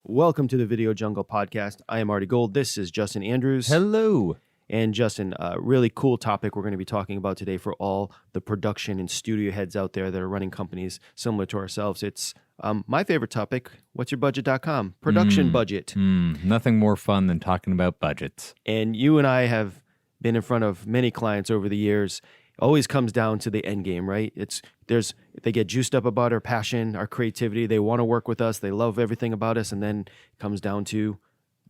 Welcome to the Video Jungle podcast. I am Artie Gold. This is Justin Andrews. Hello. And Justin, a really cool topic we're going to be talking about today for all the production and studio heads out there that are running companies similar to ourselves. It's my favorite topic, what'sYourBudget.com, production budget. Nothing more fun than talking about budgets. And you and I have been in front of many clients over the years. It always comes down to the end game, right? They get juiced up about our passion, our creativity. They want to work with us. They love everything about us. And then it comes down to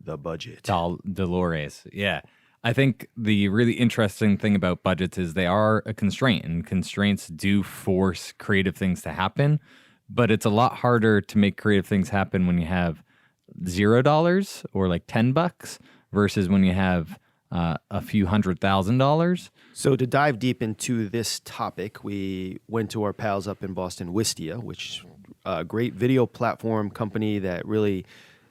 the budget. Dolores. Yeah. I think the really interesting thing about budgets is they are a constraint, and constraints do force creative things to happen. But it's a lot harder to make creative things happen when you have $0 or like $10 versus when you have a few $100,000. So to dive deep into this topic, we went to our pals up in Boston, Wistia, which is a great video platform company that really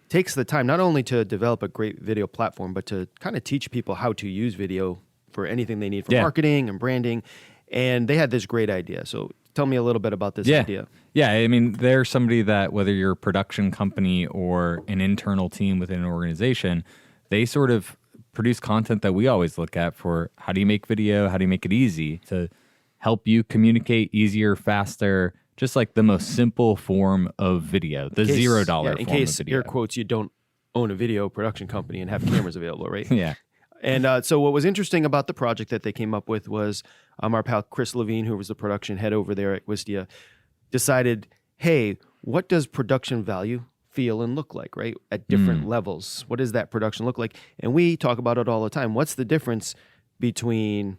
takes the time not only to develop a great video platform, but to kind of teach people how to use video for anything they need for marketing and branding. And they had this great idea. So tell me a little bit about this idea. Yeah, I mean, they're somebody that whether you're a production company or an internal team within an organization, they sort of produce content that we always look at for how do you make video, how do you make it easy to help you communicate easier, faster, just like the most simple form of video, the $0 form of video. In case, air quotes, you don't own a video production company and have cameras available, right? Yeah. And so what was interesting about the project that they came up with was our pal Chris Levine, who was the production head over there at Wistia, decided, hey, what does production value feel and look like, right? At different levels. What does that production look like? And we talk about it all the time. What's the difference between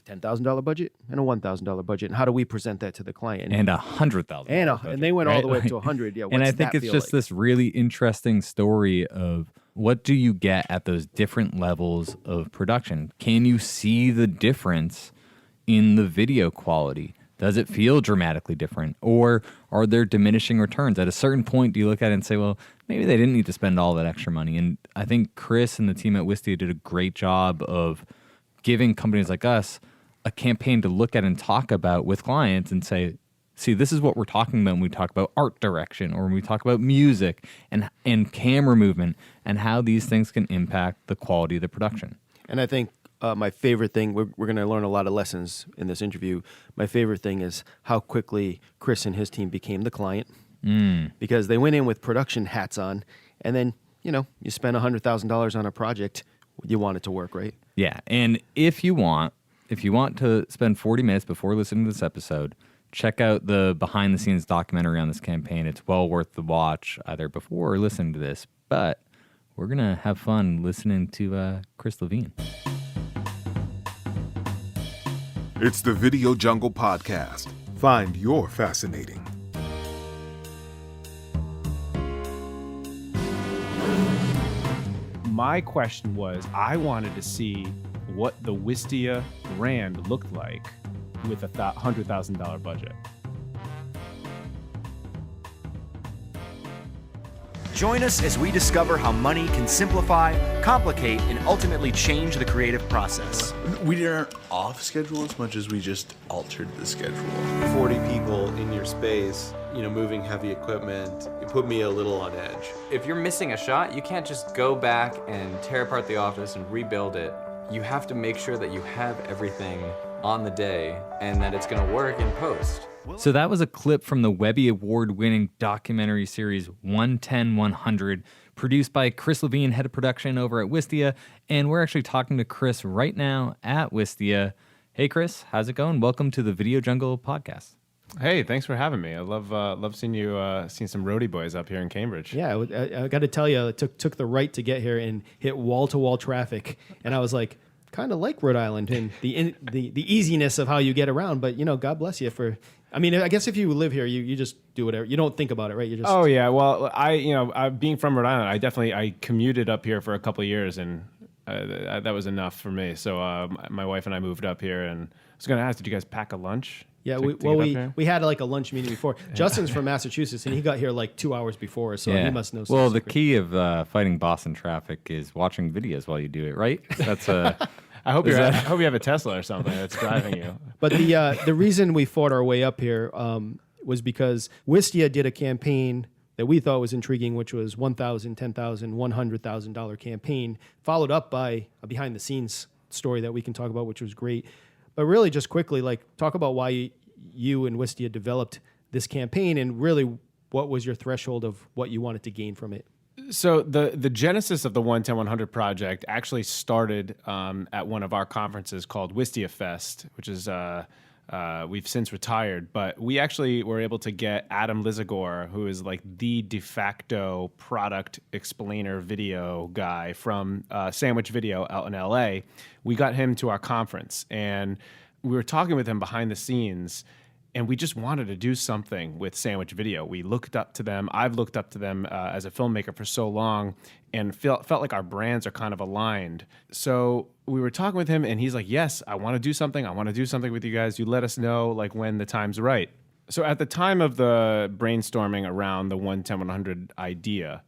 a $10,000 budget and a $1,000 budget? And how do we present that to the client? And $100,000. And they went all the way up to 100. Yeah. And I think it's just this really interesting story of what do you get at those different levels of production? Can you see the difference in the video quality? Does it feel dramatically different? Or are there diminishing returns? At a certain point, do you look at it and say, well, maybe they didn't need to spend all that extra money? And I think Chris and the team at Wistia did a great job of giving companies like us a campaign to look at and talk about with clients and say, see, this is what we're talking about when we talk about art direction or when we talk about music and camera movement and how these things can impact the quality of the production. And I think my favorite thing, we're going to learn a lot of lessons in this interview. My favorite thing is how quickly Chris and his team became the client because they went in with production hats on, and then, you spend $100,000 on a project, you want it to work, right? Yeah, and if you want to spend 40 minutes before listening to this episode, check out the behind-the-scenes documentary on this campaign. It's well worth the watch, either before or listening to this, but we're going to have fun listening to Chris Levine. It's the Video Jungle Podcast. Find your fascinating. My question was, I wanted to see what the Wistia brand looked like with a $100,000 budget. Join us as we discover how money can simplify, complicate, and ultimately change the creative process. We aren't off schedule as much as we just altered the schedule. 40 people in your space, moving heavy equipment, it put me a little on edge. If you're missing a shot, you can't just go back and tear apart the office and rebuild it. You have to make sure that you have everything on the day and that it's going to work in post. So that was a clip from the Webby Award-winning documentary series 110-100, produced by Chris Levine, head of production over at Wistia, and we're actually talking to Chris right now at Wistia. Hey, Chris, how's it going? Welcome to the Video Jungle podcast. Hey, thanks for having me. I love seeing you, seeing some roadie boys up here in Cambridge. Yeah, I got to tell you, it took the right to get here and hit wall-to-wall traffic, and I was like, kind of like Rhode Island and the easiness of how you get around. But God bless you for. I mean, I guess if you live here, you just do whatever. You don't think about it, right? You just. Oh yeah, well, I being from Rhode Island, I commuted up here for a couple of years, and that was enough for me. So my wife and I moved up here, and I was going to ask, did you guys pack a lunch? Yeah, we had like a lunch meeting before. Justin's from Massachusetts, and he got here like 2 hours before, so he must know. Well, the key of fighting Boston traffic is watching videos while you do it, right? That's I hope you have a Tesla or something that's driving you. But the reason we fought our way up here was because Wistia did a campaign that we thought was intriguing, which was $1,000, $10,000, $100,000 campaign, followed up by a behind the scenes story that we can talk about, which was great. But really, just quickly, like, talk about why you and Wistia developed this campaign, and really what was your threshold of what you wanted to gain from it. So the genesis of the 110-100 project actually started at one of our conferences called Wistia Fest, which is we've since retired, but we actually were able to get Adam Lizagore, who is like the de facto product explainer video guy from Sandwich Video out in LA. We got him to our conference, and we were talking with him behind the scenes, and we just wanted to do something with Sandwich Video. We looked up to them. I've looked up to them as a filmmaker for so long, and felt like our brands are kind of aligned. So we were talking with him, and he's like, yes, I want to do something. I want to do something with you guys. You let us know like when the time's right. So at the time of the brainstorming around the 110-100 idea,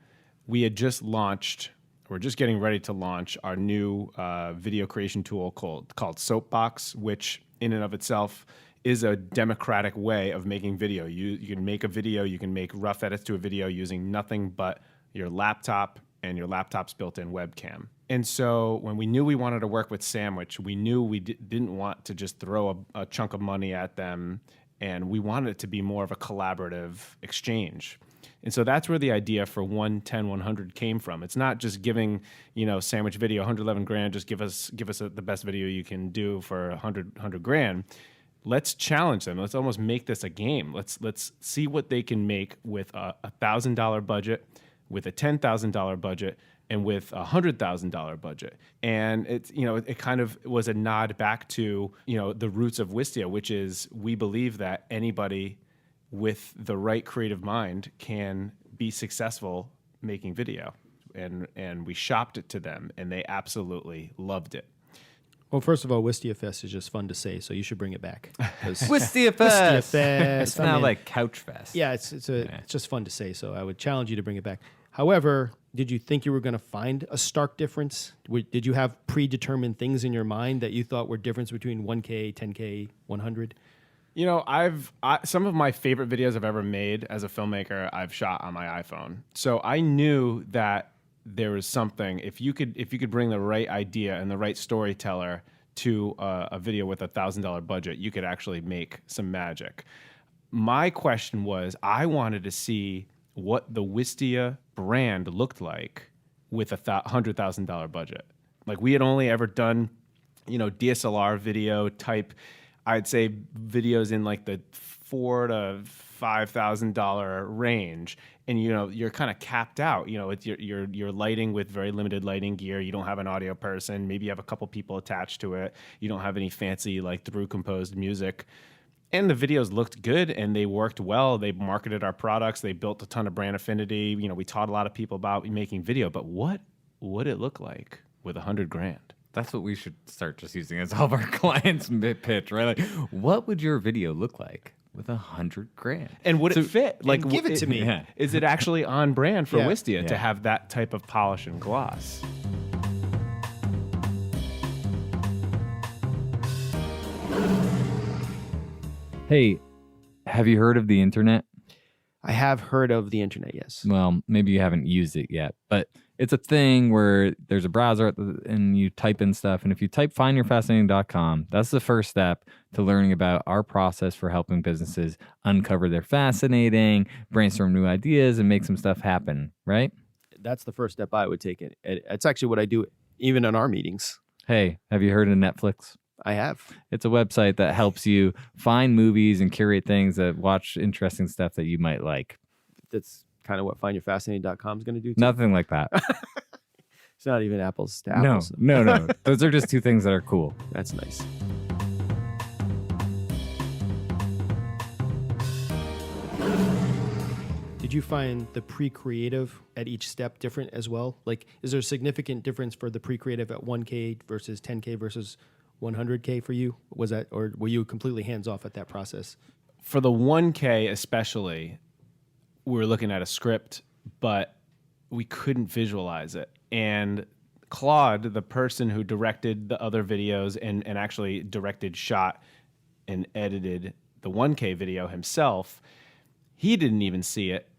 we had just launched, we're just getting ready to launch our new video creation tool called Soapbox, which in and of itself is a democratic way of making video. You can make a video, you can make rough edits to a video using nothing but your laptop and your laptop's built-in webcam. And so when we knew we wanted to work with Sandwich, we knew we didn't want to just throw a chunk of money at them, and we wanted it to be more of a collaborative exchange. And so that's where the idea for 110-100 came from. It's not just giving, Sandwich Video 111 grand, just give us the best video you can do for 100 grand. Let's challenge them. Let's almost make this a game. Let's see what they can make with a $1,000 budget, with a $10,000 budget, and with a $100,000 budget. And it kind of was a nod back to the roots of Wistia, which is we believe that anybody with the right creative mind can be successful making video. And we shopped it to them, and they absolutely loved it. Well, first of all, Wistia Fest is just fun to say, so you should bring it back. Wistia Fest. Wistia Fest. It's now like Couch Fest. Yeah, it's just fun to say, so I would challenge you to bring it back. However, did you think you were going to find a stark difference? Did you have predetermined things in your mind that you thought were difference between 1K, 10K, 100? Some of my favorite videos I've ever made as a filmmaker, I've shot on my iPhone. So I knew that there was something, if you could bring the right idea and the right storyteller to a video with $1,000 budget, you could actually make some magic. My question was, I wanted to see what the Wistia brand looked like with a $100,000 budget. Like, we had only ever done, DSLR video type, I'd say videos in like the $4,000 to $5,000 range, and you're kind of capped out. It's your lighting with very limited lighting gear. You don't have an audio person. Maybe you have a couple people attached to it. You don't have any fancy like through composed music. And the videos looked good, and they worked well. They marketed our products. They built a ton of brand affinity. We taught a lot of people about making video. But what would it look like with $100 grand? That's what we should start just using as all of our clients' pitch, right? Like, what would your video look like with $100 grand? And would it fit? Like, give it to me. Yeah. Is it actually on brand for Wistia to Yeah. have that type of polish and gloss? Hey, have you heard of the internet? I have heard of the internet, yes. Well, maybe you haven't used it yet, but it's a thing where there's a browser and you type in stuff. And if you type findyourfascinating.com, that's the first step to learning about our process for helping businesses uncover their fascinating, brainstorm new ideas, and make some stuff happen, right? That's the first step I would take. It's actually what I do even in our meetings. Hey, have you heard of Netflix? I have. It's a website that helps you find movies and curate things that watch interesting stuff that you might like. That's kind of what findyourfascinating.com is going to do too. Nothing like that. It's not even apples to No, apples. no. Those are just two things that are cool. That's nice. Did you find the pre-creative at each step different as well? Like, is there a significant difference for the pre-creative at 1K versus 10K versus 100K for you? Was that, or were you completely hands-off at that process? For the 1K especially, we were looking at a script, but we couldn't visualize it. And Claude, the person who directed the other videos and actually directed, shot, and edited the 1K video himself, he didn't even see it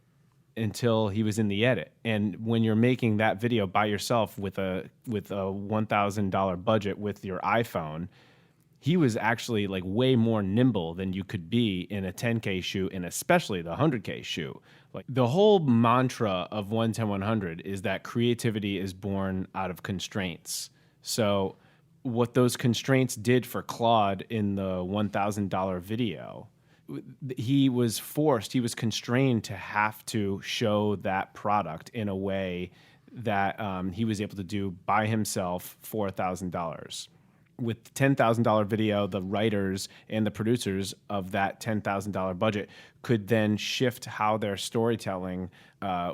until he was in the edit. And when you're making that video by yourself with a $1,000 budget with your iPhone, he was actually like way more nimble than you could be in a 10K shoot, and especially the 100K shoot. Like the whole mantra of 110-100 is that creativity is born out of constraints. So what those constraints did for Claude in the $1,000 video, he was constrained to have to show that product in a way that he was able to do by himself for $1,000. With $10,000 video, the writers and the producers of that $10,000 budget could then shift how their storytelling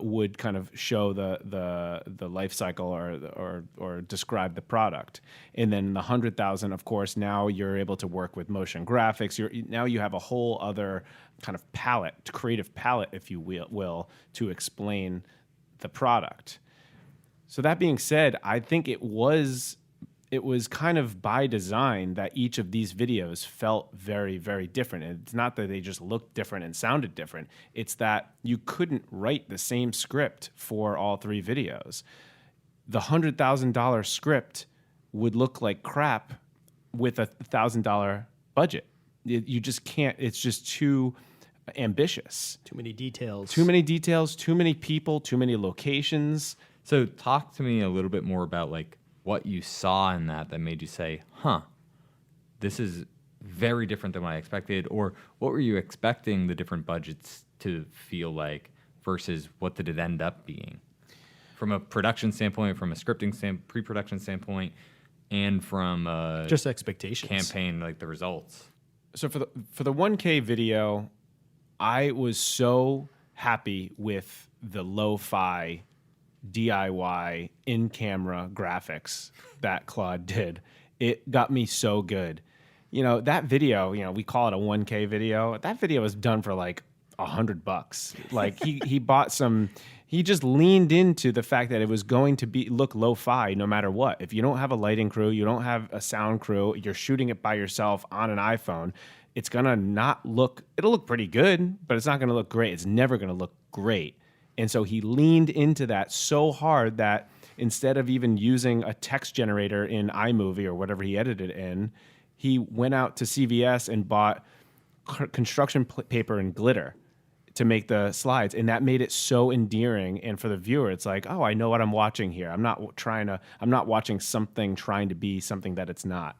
would kind of show the life cycle or describe the product. And then the 100,000, of course, now you're able to work with motion graphics. Now you have a whole other kind of palette, creative palette, if you will, to explain the product. So that being said, I think it was kind of by design that each of these videos felt very, very different. And it's not that they just looked different and sounded different. It's that you couldn't write the same script for all three videos. The $100,000 script would look like crap with a $1,000 budget. You just can't. It's just too ambitious. Too many details. Too many details, too many people, too many locations. So talk to me a little bit more about like what you saw in that made you say, this is very different than what I expected, or what were you expecting the different budgets to feel like versus what did it end up being? From a production standpoint, from a scripting pre-production standpoint, and from just expectations. Campaign, like the results. So for the 1K video, I was so happy with the lo-fi DIY in-camera graphics that Claude did. It got me so good. That video, we call it a 1K video. That video was done for like $100. Like he bought some. He just leaned into the fact that it was going to look lo-fi no matter what. If you don't have a lighting crew, you don't have a sound crew, you're shooting it by yourself on an iPhone, it's gonna it'll look pretty good, but it's not gonna look great. It's never gonna look great. And so he leaned into that so hard that instead of even using a text generator in iMovie or whatever he edited in, he went out to CVS and bought construction paper and glitter to make the slides. And that made it so endearing. And for the viewer, it's like, oh, I know what I'm watching here. I'm not watching something trying to be something that it's not.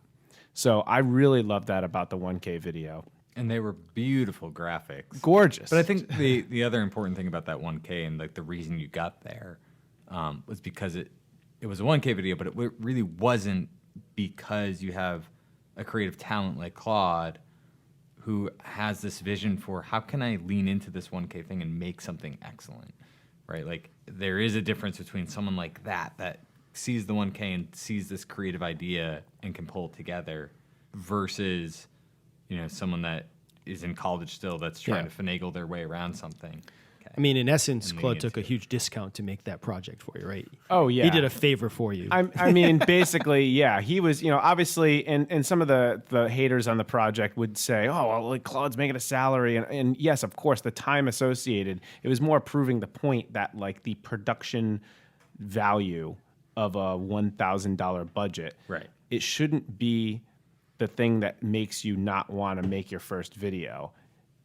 So I really love that about the 1K video. And they were beautiful graphics. Gorgeous. But I think the other important thing about that 1K and like the reason you got there was because it was a 1K video, but it really wasn't because you have a creative talent like Claude who has this vision for how can I lean into this 1K thing and make something excellent, right? Like there is a difference between someone like that sees the 1K and sees this creative idea and can pull it together versus someone that is in college still that's trying to finagle their way around something. Okay. I mean, in essence, Claude took a huge discount to make that project for you, right? Oh, yeah. He did a favor for you. I mean, basically, yeah. He was, obviously, and some of the haters on the project would say, oh, well, like Claude's making a salary. And yes, of course, the time associated, it was more proving the point that, like, the production value of a $1,000 budget, right? It shouldn't be the thing that makes you not want to make your first video,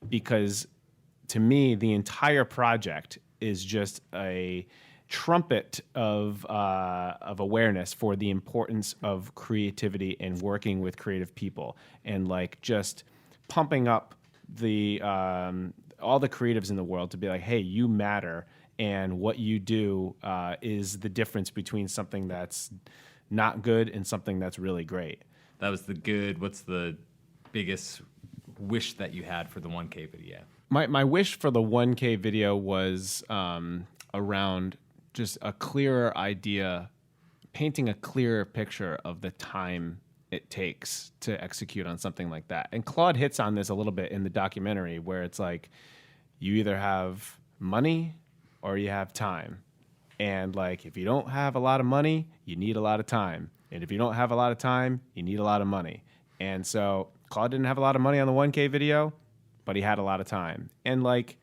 because to me the entire project is just a trumpet of awareness for the importance of creativity and working with creative people, and like just pumping up the all the creatives in the world to be like, hey, you matter, and what you do is the difference between something that's not good and something that's really great. That was the good. What's the biggest wish that you had for the 1K video? My wish for the 1K video was around just a clearer idea, painting a clearer picture of the time it takes to execute on something like that. And Claude hits on this a little bit in the documentary, where it's like you either have money or you have time. And like if you don't have a lot of money, you need a lot of time. And if you don't have a lot of time, you need a lot of money. And so Claude didn't have a lot of money on the 1K video, but he had a lot of time. And like,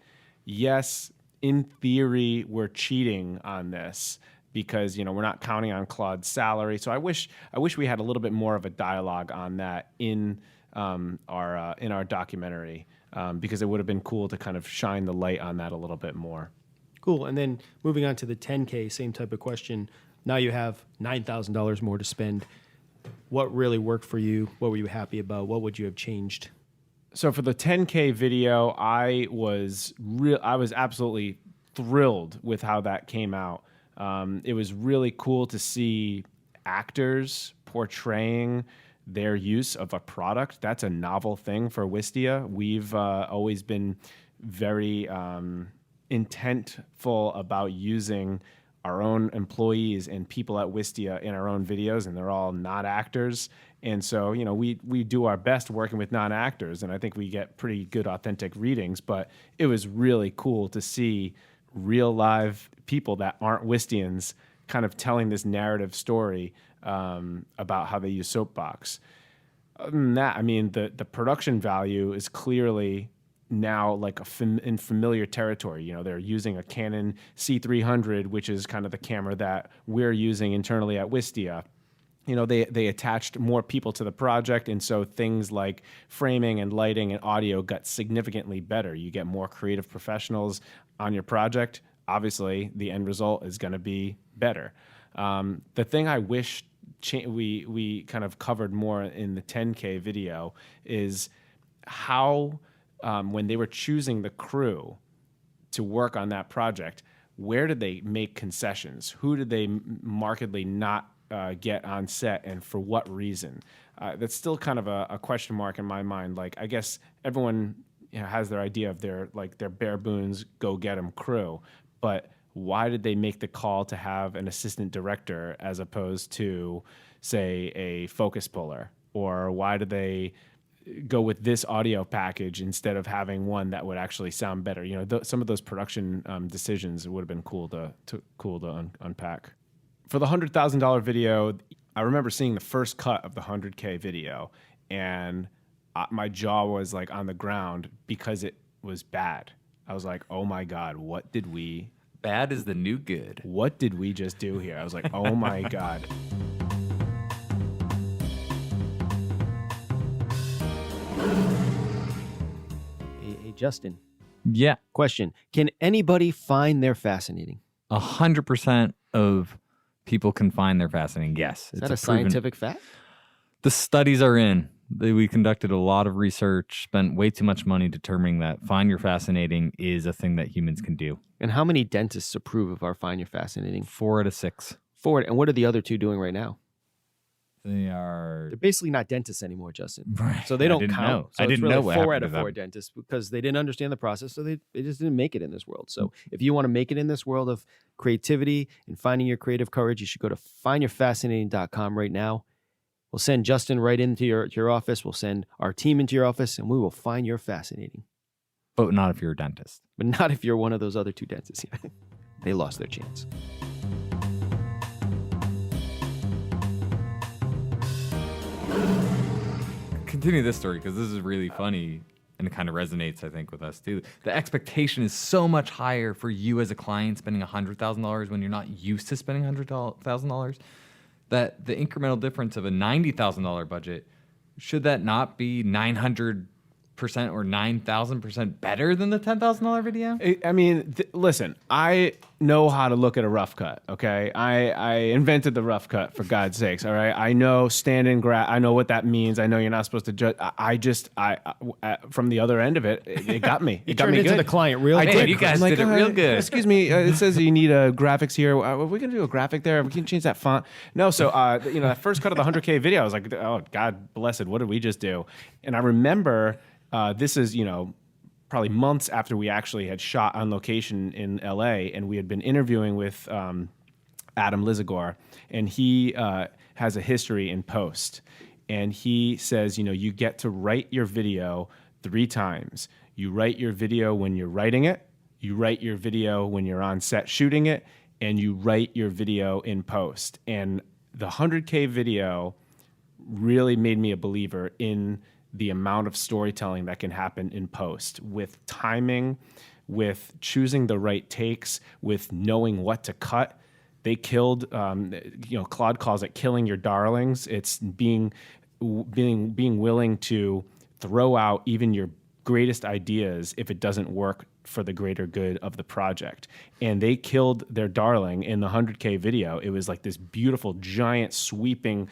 yes, in theory, we're cheating on this because, we're not counting on Claude's salary. So I wish we had a little bit more of a dialogue on that in our documentary, because it would have been cool to kind of shine the light on that a little bit more. Cool. And then moving on to the 10K, same type of question. Now you have $9,000 more to spend. What really worked for you? What were you happy about? What would you have changed? So for the 10K video, I was absolutely thrilled with how that came out. It was really cool to see actors portraying their use of a product. That's a novel thing for Wistia. We've always been very intentful about using our own employees and people at Wistia in our own videos, and they're all not actors. And so, we do our best working with non-actors, and I think we get pretty good authentic readings, but it was really cool to see real live people that aren't Wistians kind of telling this narrative story about how they use Soapbox. Other than that, I mean, the production value is clearly now like in familiar territory. They're using a Canon C300, which is kind of the camera that we're using internally at Wistia. They attached more people to the project, and so things like framing and lighting and audio got significantly better. You get more creative professionals on your project. Obviously, the end result is going to be better. The thing I wish we kind of covered more in the 10K video is how, when they were choosing the crew to work on that project, where did they make concessions? Who did they markedly not get on set, and for what reason? That's still kind of a question mark in my mind. Like, I guess everyone has their idea of their bare bones, go get 'em crew, but why did they make the call to have an assistant director as opposed to, say, a focus puller? Or why did they go with this audio package instead of having one that would actually sound better? Some of those production decisions would have been cool to unpack. For the $100,000 video, I remember seeing the first cut of the 100K video, and my jaw was like on the ground because it was bad. I was like, oh my God, what did we... Bad is the new good. What did we just do here? I was like, oh my God. Hey, Justin. Yeah. Question. Can anybody find their fascinating? 100% of people can find their fascinating. Yes. Is that a scientific fact? The studies are in. We conducted a lot of research, spent way too much money determining that Find Your Fascinating is a thing that humans can do. And how many dentists approve of our Find Your Fascinating? 4 out of 6. 4. And what are the other 2 doing right now? They're basically not dentists anymore, Justin. Right. So they don't count. So I didn't really know what 4 out happened of to 4 them. dentists, because they didn't understand the process, so they just didn't make it in this world. So if you want to make it in this world of creativity and finding your creative courage, you should go to findyourfascinating.com right now. We'll send Justin right into your office. We'll send our team into your office, and we will find your fascinating. But not if you're a dentist. But not if you're one of those other 2 dentists. They lost their chance. Continue this story, because this is really funny, and it kind of resonates, I think, with us too. The expectation is so much higher for you as a client spending $100,000 when you're not used to spending $100,000, that the incremental difference of a $90,000 budget, should that not be 900% or 9,000% better than the $10,000 video? I mean, listen, I know how to look at a rough cut, okay? I invented the rough cut, for God's sakes, all right? I know I know what that means. I know you're not supposed to judge. I from the other end of it, it got me. It got me into good. the client real quick. You guys did it real good. Excuse me, it says you need graphics here. Are we going to do a graphic there? We can change that font. No, so, that first cut of the 100K video, I was like, oh, God blessed, what did we just do? And I remember... this is, probably months after we actually had shot on location in LA, and we had been interviewing with Adam Lizagor, and he has a history in post. And he says, you get to write your video 3 times. You write your video when you're writing it, you write your video when you're on set shooting it, and you write your video in post. And the 100K video really made me a believer in the amount of storytelling that can happen in post, with timing, with choosing the right takes, with knowing what to cut. They killed, Claude calls it killing your darlings. It's being willing to throw out even your greatest ideas if it doesn't work for the greater good of the project. And they killed their darling in the 100K video. It was like this beautiful, giant, sweeping.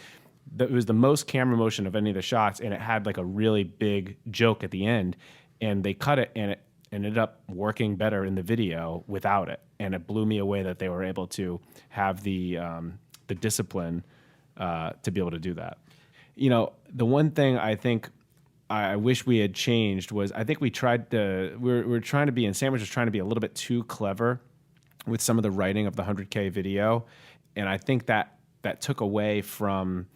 It was the most camera motion of any of the shots, and it had like a really big joke at the end. And they cut it, and it ended up working better in the video without it. And it blew me away that they were able to have the discipline to be able to do that. You know, the one thing I think I wish we had changed was I think we tried to, we're trying to be, and Sandwich was trying to be a little bit too clever with some of the writing of the 100K video. And I think that took away from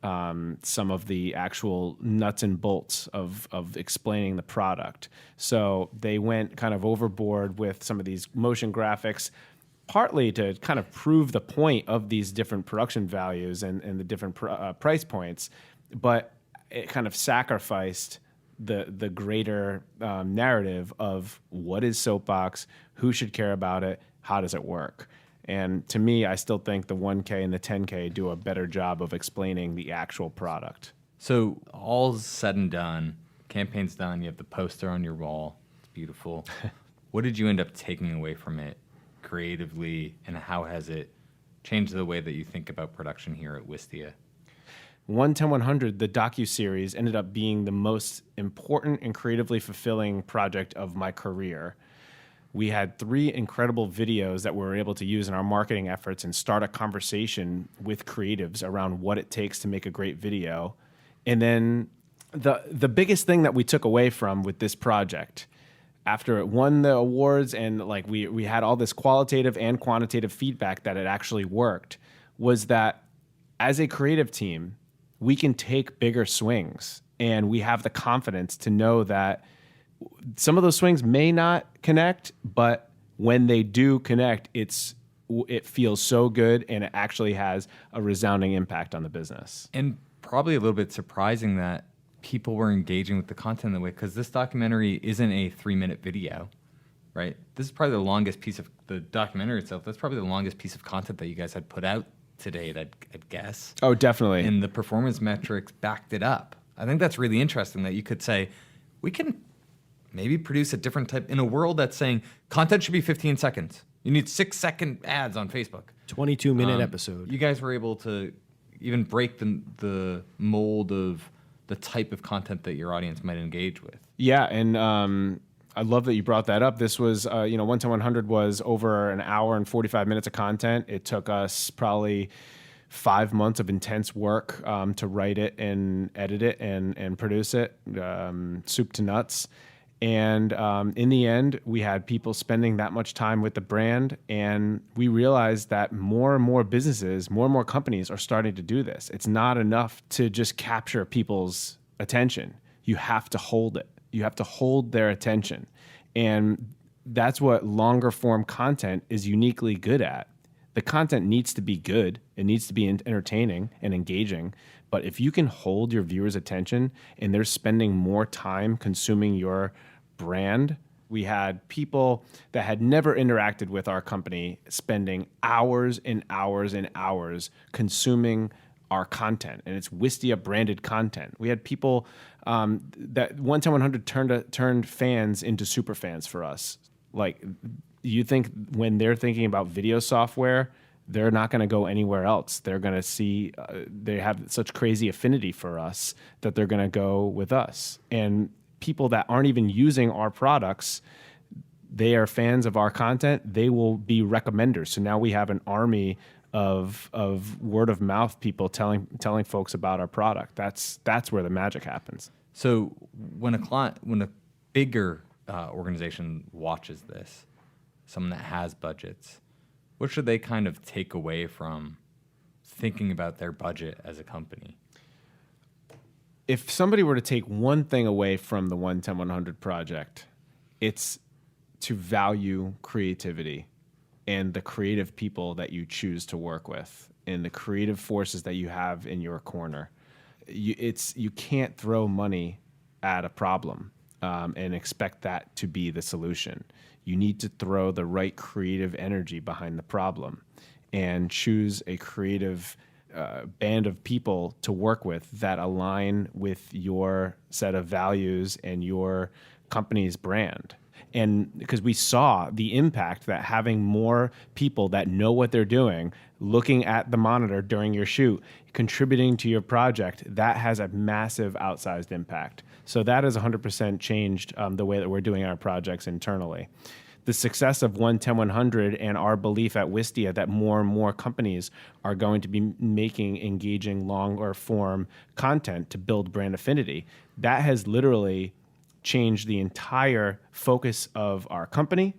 some of the actual nuts and bolts of explaining the product. So they went kind of overboard with some of these motion graphics, partly to kind of prove the point of these different production values and the different price points, but it kind of sacrificed the greater narrative of what is Soapbox, who should care about it, how does it work. And to me, I still think the 1K and the 10K do a better job of explaining the actual product. So all's said and done, campaign's done, you have the poster on your wall, it's beautiful. What did you end up taking away from it creatively, and how has it changed the way that you think about production here at Wistia? 110-100, the docuseries, ended up being the most important and creatively fulfilling project of my career. We had 3 incredible videos that we were able to use in our marketing efforts and start a conversation with creatives around what it takes to make a great video. And then the biggest thing that we took away from with this project, after it won the awards and like we had all this qualitative and quantitative feedback that it actually worked, was that as a creative team, we can take bigger swings, and we have the confidence to know that some of those swings may not connect, but when they do connect, it feels so good, and it actually has a resounding impact on the business. And probably a little bit surprising that people were engaging with the content that way, because this documentary isn't a 3-minute video, right? This is probably the longest piece of the documentary itself. That's probably the longest piece of content that you guys had put out to date, I'd guess. Oh, definitely. And the performance metrics backed it up. I think that's really interesting that you could say, we can maybe produce a different type in a world that's saying content should be 15 seconds. You need 6-second ads on Facebook. 22-minute episode. You guys were able to even break the mold of the type of content that your audience might engage with. Yeah, and I love that you brought that up. This was, 110-100 was over an hour and 45 minutes of content. It took us probably 5 months of intense work to write it and edit it and produce it, soup to nuts. And in the end, we had people spending that much time with the brand, and we realized that more and more businesses, more and more companies are starting to do this. It's not enough to just capture people's attention. You have to hold it. You have to hold their attention. And that's what longer form content is uniquely good at. The content needs to be good. It needs to be entertaining and engaging. But if you can hold your viewers' attention and they're spending more time consuming your brand, we had people that had never interacted with our company spending hours and hours and hours consuming our content, and it's Wistia branded content. We had people that 110-100 turned fans into super fans for us. Like, you think when they're thinking about video software, they're not going to go anywhere else. They're going to see they have such crazy affinity for us that they're going to go with us. And people that aren't even using our products, they are fans of our content. They will be recommenders. So now we have an army of word of mouth people telling folks about our product. That's where the magic happens. So when a bigger organization watches this, someone that has budgets, what should they kind of take away from thinking about their budget as a company? If somebody were to take one thing away from the 110-100 project, it's to value creativity and the creative people that you choose to work with and the creative forces that you have in your corner. You can't throw money at a problem and expect that to be the solution. you need to throw the right creative energy behind the problem and choose a creative band of people to work with that align with your set of values and your company's brand. And because we saw the impact that having more people that know what they're doing, looking at the monitor during your shoot, contributing to your project, that has a massive outsized impact. So that has 100% changed the way that we're doing our projects internally. The success of 110-100 and our belief at Wistia that more and more companies are going to be making engaging longer form content to build brand affinity, that has literally changed the entire focus of our company,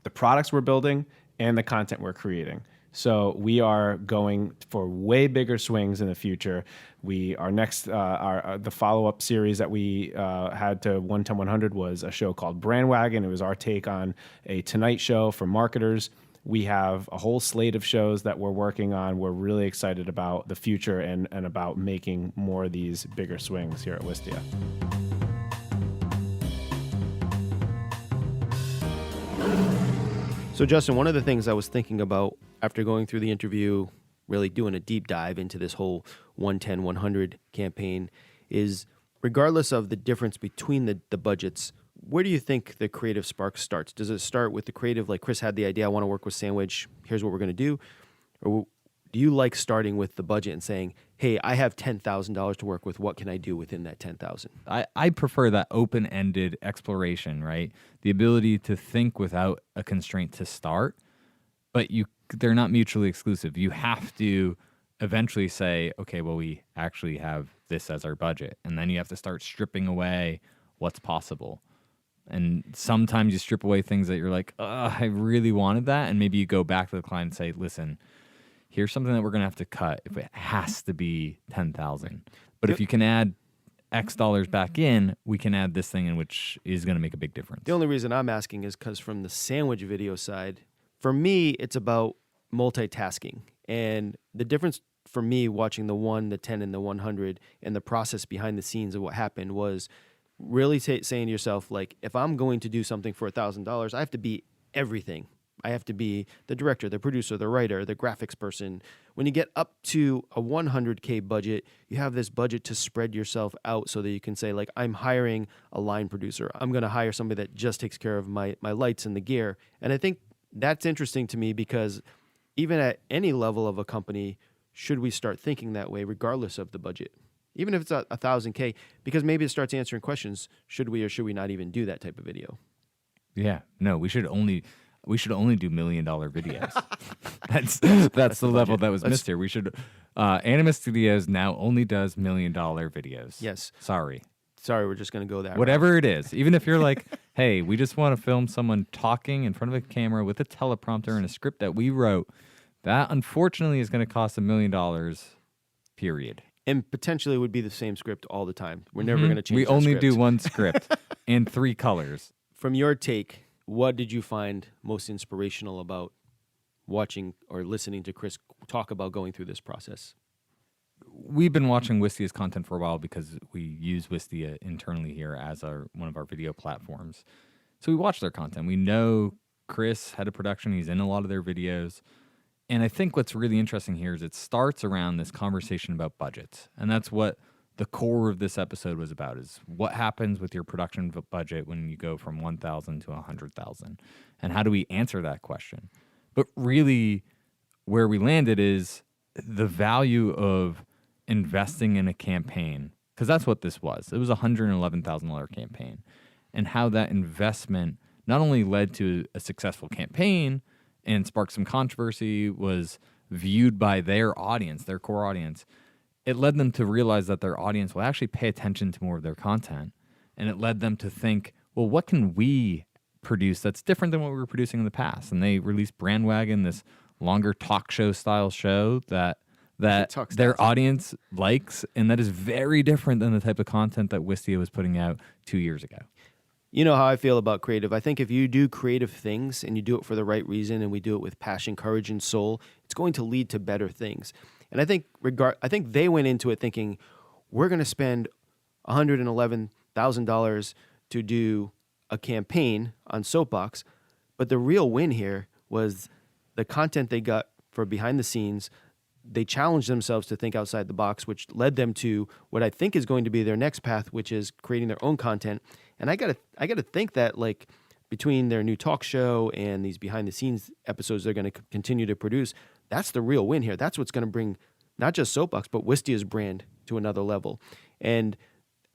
the products we're building, and the content we're creating. So we are going for way bigger swings in the future. Our next, the follow-up series that we had to 110-100 was a show called Brandwagon. It was our take on a Tonight Show for marketers. We have a whole slate of shows that we're working on. We're really excited about the future and about making more of these bigger swings here at Wistia. So, Justin, one of the things I was thinking about after going through the interview, really doing a deep dive into this whole 110-100 campaign, is regardless of the difference between the budgets, where do you think the creative spark starts? Does it start with the creative, like Chris had the idea, I want to work with Sandwich, here's what we're going to do? Or do you like starting with the budget and saying, hey, I have $10,000 to work with, what can I do within that $10,000? I prefer that open-ended exploration, right? The ability to think without a constraint to start, but they're not mutually exclusive. You have to eventually say, okay, well, we actually have this as our budget. And then you have to start stripping away what's possible. And sometimes you strip away things that you're like, I really wanted that. And maybe you go back to the client and say, listen, here's something that we're going to have to cut if it has to be 10,000. But if you can add X dollars back in, we can add this thing in, which is going to make a big difference. The only reason I'm asking is because from the Sandwich video side, for me, it's about multitasking. And the difference for me watching the 1, the 10, and the 100 and the process behind the scenes of what happened was really saying to yourself, like, if I'm going to do something for $1,000, I have to be everything. I have to be the director, the producer, the writer, the graphics person. When you get up to a 100K budget, you have this budget to spread yourself out so that you can say, like, I'm hiring a line producer. I'm going to hire somebody that just takes care of my lights and the gear. And I think that's interesting to me because even at any level of a company, should we start thinking that way regardless of the budget? Even if it's 1,000K, because maybe it starts answering questions, should we or should we not even do that type of video? Yeah, no, we should only do $1 million videos. that's the level that was missed here. We should Anima Studios now only does $1 million videos. Yes. Sorry, we're just going to go that whatever route. it is. Even if you're like, hey, we just want to film someone talking in front of a camera with a teleprompter and a script that we wrote, that unfortunately is going to cost $1 million. Period. And potentially would be the same script all the time. We're never going to change. We that only script. do one script and 3 colors. From your take, what did you find most inspirational about watching or listening to Chris talk about going through this process? We've been watching Wistia's content for a while because we use Wistia internally here as one of our video platforms. So we watch their content. We know Chris, head of production, he's in a lot of their videos. And I think what's really interesting here is it starts around this conversation about budgets. And that's what the core of this episode was about, is what happens with your production budget when you go from 1,000 to 100,000? And how do we answer that question? But really, where we landed is the value of investing in a campaign, because that's what this was. It was a $111,000 campaign. And how that investment not only led to a successful campaign and sparked some controversy, was viewed by their audience, their core audience, it led them to realize that their audience will actually pay attention to more of their content. And it led them to think, well, what can we produce that's different than what we were producing in the past? And they released Brandwagon, this longer talk show style show that their audience likes, and that is very different than the type of content that Wistia was putting out 2 years ago. You know how I feel about creative. I think if you do creative things and you do it for the right reason and we do it with passion, courage, and soul, it's going to lead to better things. And I think they went into it thinking, we're going to spend $111,000 to do a campaign on Soapbox, but the real win here was the content they got for behind the scenes. They challenged themselves to think outside the box, which led them to what I think is going to be their next path, which is creating their own content. And I gotta think that, like, between their new talk show and these behind the scenes episodes they're going to continue to produce, that's the real win here. That's what's going to bring not just Soapbox, but Wistia's brand to another level. And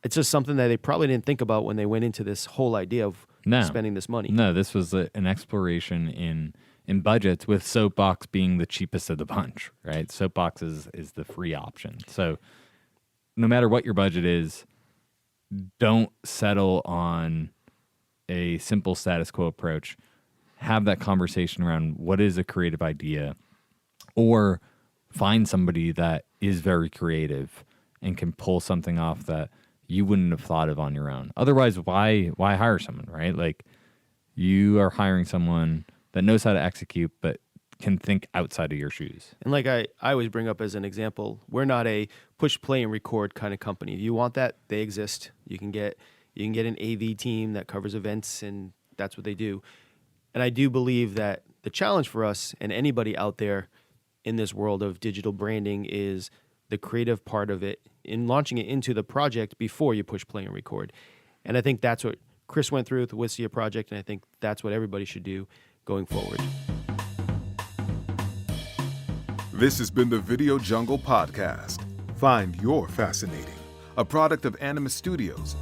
it's just something that they probably didn't think about when they went into this whole idea of spending this money. No, this was an exploration in budgets, with Soapbox being the cheapest of the bunch, right? Soapbox is the free option. So no matter what your budget is, don't settle on a simple status quo approach. Have that conversation around what is a creative idea, or find somebody that is very creative and can pull something off that you wouldn't have thought of on your own. Otherwise, why hire someone, right? Like, you are hiring someone that knows how to execute, but can think outside of your shoes. And like I always bring up as an example, we're not a push, play, and record kind of company. If you want that, they exist. You can get an AV team that covers events, and that's what they do. And I do believe that the challenge for us and anybody out there in this world of digital branding is the creative part of it, in launching it into the project before you push, play, and record. And I think that's what Chris went through with the Wistia project, and I think that's what everybody should do going forward. This has been the Video Jungle Podcast. Find your fascinating, a product of Animus Studios.